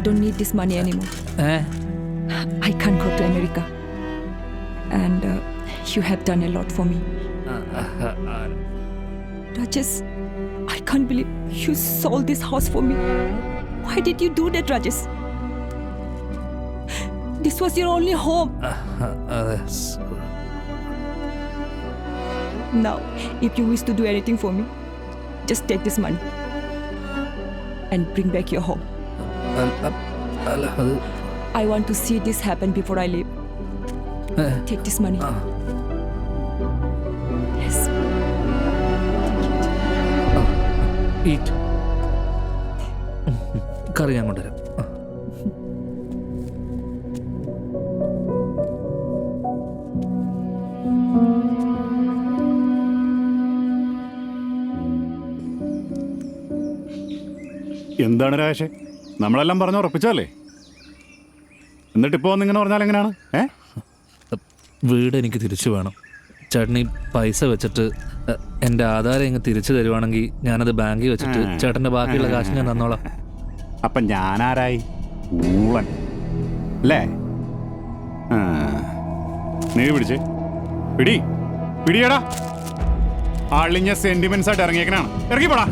don't need this money anymore. I can't go to America. And you have done a lot for me. Rajesh, I can't believe you sold this house for me. Why did you do that, Rajesh? This was your only home. Now, if you wish to do anything for me, just take this money and bring back your home. I want to see this happen before I leave. Take this money. Yes. Eat. കറി ഞാൻ കൊണ്ടുവരാം. എന്താണ് രാജേഷേ, നമ്മളെല്ലാം പറഞ്ഞു ഉറപ്പിച്ചല്ലേ? എന്നിട്ടിപ്പോൾ വന്നിങ്ങനെ പറഞ്ഞാൽ എങ്ങനെയാണ്? വീട് എനിക്ക് തിരിച്ചു വേണം. ചേട്ടൻ ഈ പൈസ വെച്ചിട്ട് എൻ്റെ ആധാരം ഇങ്ങ് തിരിച്ചു തരുവാണെങ്കിൽ ഞാനത് ബാങ്കിൽ വെച്ചിട്ട് ചേട്ടൻ്റെ ബാക്കിയുള്ള കാശ് ഞാൻ തന്നോളാം. അപ്പം ഞാനാരായി? ഊളൻ അല്ലേ? നീ പിടിച്ചേ, പിടിയടാ. ആളിഞ്ഞ സെന്റിമെന്റ്സ് ആയിട്ട് ഇറങ്ങിയേക്കനാണ്. ഇറങ്ങിപ്പോടാ.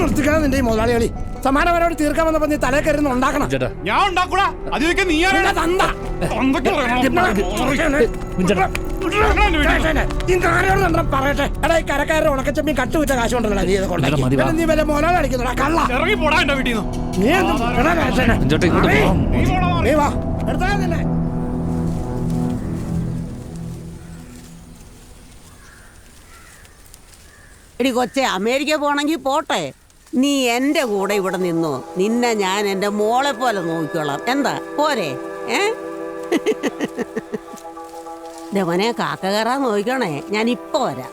നിർത്തിക്കണം നിന്റെ ഈ മുതലാളി. സമാനപരമായിട്ട് തീർക്കാൻ വന്നപ്പോ നീ തലേ കയറി ഉണ്ടാക്കണം. ഞാൻ ഉണ്ടാക്കൂടാ. അതിലേക്ക് നീ പറയട്ടെ. എടാ ഈ കരക്കാരുടെ ഉണക്കച്ചമ്മി കട്ടുവിറ്റ കാശ് കൊണ്ടല്ലോ നീ കൊണ്ട് നീ വല്ല മോനാണ് കളിക്കുന്നുടാ കള്ള. ഇറങ്ങി പോടാ എന്റെ വീട്ടിൽ നിന്ന്. നീ വാ എടുത്താ തന്നെ. എടി കൊച്ചെ, അമേരിക്ക പോണെങ്കിൽ പോട്ടെ, നീ എൻ്റെ കൂടെ ഇവിടെ നിന്നോ. നിന്നെ ഞാൻ എൻ്റെ മോളെ പോലെ നോക്കിക്കോളാം. എന്താ പോരെ? മോനെ കാക്ക കയറാൻ നോക്കണേ, ഞാൻ ഇപ്പൊ വരാം.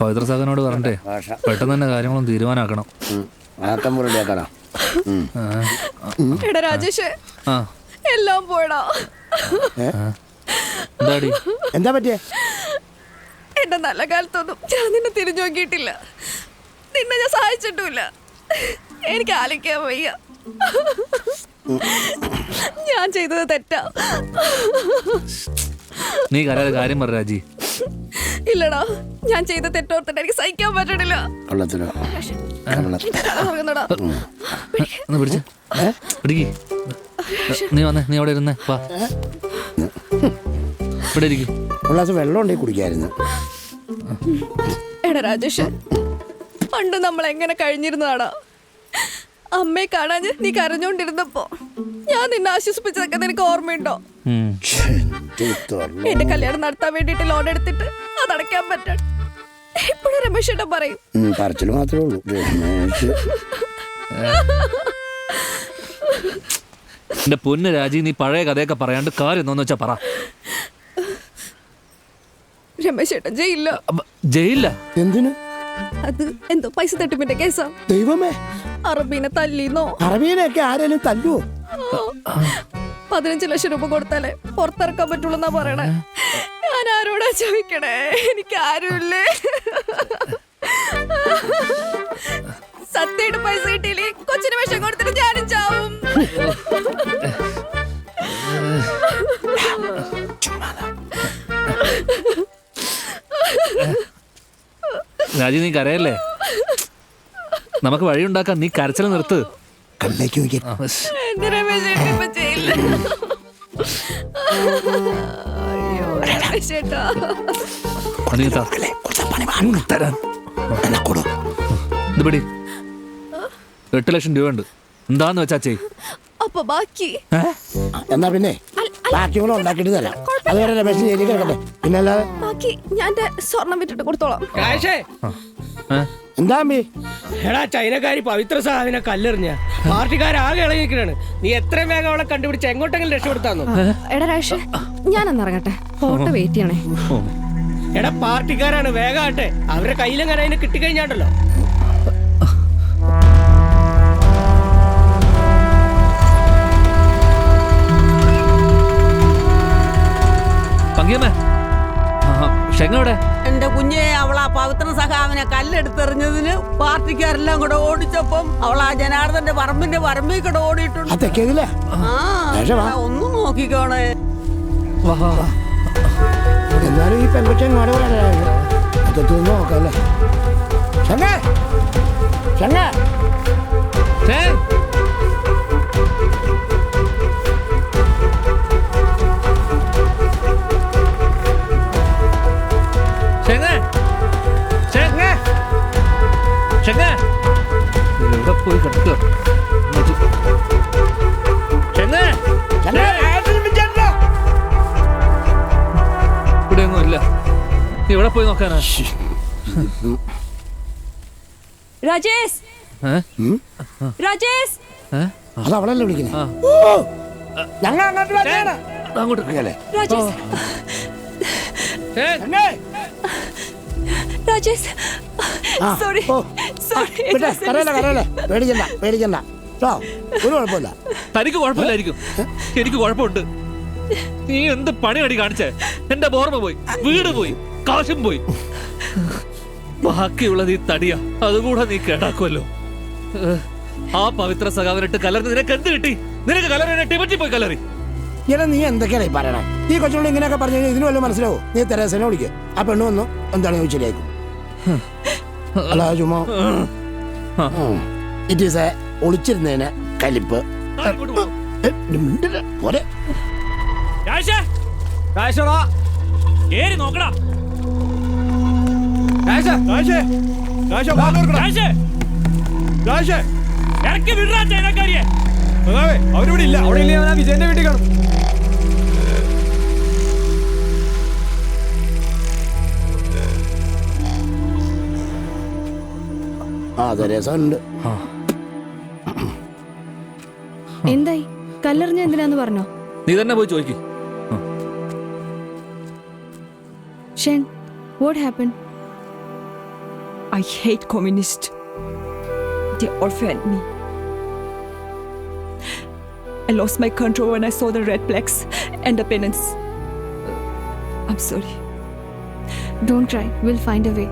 പവിത്രസാഗനോട് പറഞ്ഞേ പെട്ടെന്ന് തന്നെ കാര്യങ്ങളും തീരുമാനാക്കണം. എടാ രാജേഷ്, എല്ലാം പോയടാ. എന്താ പറ്റിയേ? എന്റെ നല്ല കാലത്തൊന്നും ഞാൻ നിന്നെ തിരിഞ്ഞു നോക്കിയിട്ടില്ല. നിന്നെ ഞാൻ സഹായിച്ചിട്ടുമില്ല. എനിക്ക് ആലോചിക്കാൻ വയ്യ. ഞാൻ ചെയ്തത് തെറ്റാ. നീ കരാതെ കാര്യം പറ രാജി. ഇല്ലടാ, ഞാൻ ചെയ്ത തെറ്റോർത്തിട്ട് എനിക്ക് സഹിക്കാൻ പറ്റണില്ല. നീ വന്നേ, നീ അവിടെ ഇരുന്നേ. വാ, ഇവിടെ ഇരിക്കും. വെള്ളം ഉണ്ടെങ്കിൽ കുടിക്കായിരുന്നു. എടാ രാജേഷ്, പണ്ട് നമ്മൾ എങ്ങനെ കഴിഞ്ഞിരുന്നതാടാ. അമ്മയെ കാണാൻ നീ കരഞ്ഞോണ്ടിരുന്നപ്പോ ഞാൻ നിന്നെ ആശ്വസിപ്പിച്ചതൊക്കെ നിനക്ക് ഓർമ്മയുണ്ടോ? എന്റെ കല്യാണം നടത്താൻ വേണ്ടിട്ട് ലോൺ എടുത്തിട്ട് അതടയ്ക്കാൻ പറ്റാൻ എപ്പോഴും രമേശ് ഏട്ടൻ പറയും. പറച്ചില് മാത്രമേ ഉള്ളൂ. എന്റെ പൊന്ന് രാജി, നീ പഴയ കഥയൊക്കെ പറയാണ്ട് കാര്യം എന്താന്ന് വെച്ചാ പറ. രമേശ് ഏട്ടൻ ജയിലില്ല. എന്തിനു? അത് എന്തോ പൈസ തട്ടിപ്പിന്റെ കേസാ. ദൈവമേ, അറബീനെ തല്ലിന്നോ? അറബീനൊക്കെ ആരെങ്കിലും തല്ലുവോ? 15 ലക്ഷം രൂപ കൊടുത്താലേ പുറത്തിറക്കാൻ പറ്റുള്ളൂ എന്നാ പറയണേ. ഞാൻ ആരോടാ ചോദിക്കണേ? എനിക്ക് ആരുമില്ലേ. സത്യമായിട്ട് പൈസ കിട്ടിയില്ലേ കൊച്ചിന് വിഷം കൊടുത്തിട്ട് ഞാനും ചാവും. രാജി, നീ കരയല്ലേ? നമുക്ക് വഴിയുണ്ടാക്കാം. നീ കരച്ചിൽ നിർത്ത്. കല്ലേക്ക് എന്റെ രമേശ് ഇപ്പൊ ചെയ്യില്ല. അയ്യോ, ചേട്ടാ. അതിങ്ങത്താ തരാൻ ഇത് പിടി 8 ലക്ഷം രൂപ ഉണ്ട്. എന്താന്ന് വെച്ചാ ചെയ്. അപ്പൊ ബാക്കി എന്നാ പിന്നെ ബാക്കി കൂടെ ഉണ്ടാക്കിയിട്ട് തരാം. അതുവരെ രമേശ് ജയിലിൽ കിടക്കട്ടെ. പിന്നെ അല്ലാതെ ബാക്കി ഞാൻ എന്റെ സ്വർണം വിട്ടിട്ട് കൊടുത്തോളാം. എന്താ അമ്മി? എടാ ചൈനക്കാരി പവിത്ര സഹാവിനെ കല്ലെറിഞ്ഞ പാർട്ടിക്കാരാകെ ഇളകിയിരിക്കണാണ്. നീ എത്രയും വേഗം അവളെ കണ്ടുപിടിച്ച് എങ്ങോട്ടെങ്കിലും രക്ഷപ്പെടുത്താന്നു. എടാ രാഷ്, ഞാനൊന്ന് ഇറങ്ങട്ടെ. ഫോട്ടോ വെയിറ്റ് ചെയ്യണേ. എടാ പാർട്ടിക്കാരാണ്, വേഗാട്ടെ. അവരുടെ കയ്യിലെങ്ങനെ അതിനെ കിട്ടിക്കഴിഞ്ഞാണ്ടല്ലോ. പങ്കിയമ്മേ, ഷെങ്ങവിടെ? എന്റെ കുഞ്ഞെ, അവൾ ആ പവിത്ര സഖാവിനെ കല്ലെടുത്തെറിഞ്ഞതിന് പാർട്ടിക്കാരെല്ലാം കൂടെ ഓടിച്ചപ്പം അവൾ ആ ജനാർദ്ദന്റെ പറമ്പിൽ കൂടെ ഓടിയിട്ടുണ്ട്. തെക്കേതില്ലേ? ഒന്നും നോക്കിക്കോണേ. എന്നാലും ഈ പെൺകുട്ടി എങ്ങോട്ട് വരാനാണ്? അതൊക്കെ നോക്കല്ലേ. ഷെങ്ങേ, ഷെങ്ങേ. എവിടെ പോയി കിടക്കുക? ഇവിടെ ഒന്നും ഇല്ല. എവിടെ പോയി നോക്കാനാ? രാജേഷ്, രാജേഷ്. അത് അവളല്ലേ വിളിക്കുന്നേ? ഞങ്ങൾ അങ്ങോട്ട് വരാനാണ്. അങ്ങോട്ട് രാജേഷ്, രാജേഷ്, സോറി സോറി. പേടിക്കണ്ട. ഒരു കുഴപ്പമില്ല. തനിക്ക് കുഴപ്പമില്ലായിരിക്കും, എനിക്ക് കുഴപ്പമുണ്ട്. നീ എന്ത് പണിയടി കാണിച്ചേ? എന്റെ ഓർമ്മ പോയി, വീട് പോയി, കാശും പോയി. ബാക്കിയുള്ളത് ഈ തടിയാ, അതുകൂടെ നീ കേടാക്കുമല്ലോ. ആ പവിത്ര സഖാവിനിട്ട് കലർന്ന് നിനക്ക് എന്ത് കിട്ടി? നിനക്ക് കലറിനെ ടിബറ്റിൽ പോയി കലറി. ഇങ്ങനെ നീ എന്തൊക്കെയാണ് ഈ പറയണേ? ഈ കൊച്ചുകൊണ്ട് ഇങ്ങനെയൊക്കെ പറഞ്ഞു കഴിഞ്ഞാൽ ഇതിന് വല്ലതും മനസ്സിലാവും. നീ തെരേസനെ വിളിക്കുക. ആ പെണ്ണ് വന്നു എന്താണ് ചോദിച്ചിരിക്കും. അല്ല ചുമ്മാ ഇറ്റ് ഈസ് എ ഒളിച്ചിരുന്നതിന് കലിപ്പ്. പോലെ നോക്കടാ. അവരിവിടെ ഇല്ല. അവിടെ ഇല്ല, വിജയന്റെ വീട്ടിൽ കാണും. ആ തെരേസ ഉണ്ട്. എന്തായി? കല്ലെറിഞ്ഞ എന്തിനാന്ന് പറഞ്ഞോ? നീ തന്നെ പോയി ചോദിക്ക്. Shen, what happened? I hate communists. They orphaned me. I lost my control when I saw the red flags and the pennants. I'm sorry. Don't cry. We'll find a way.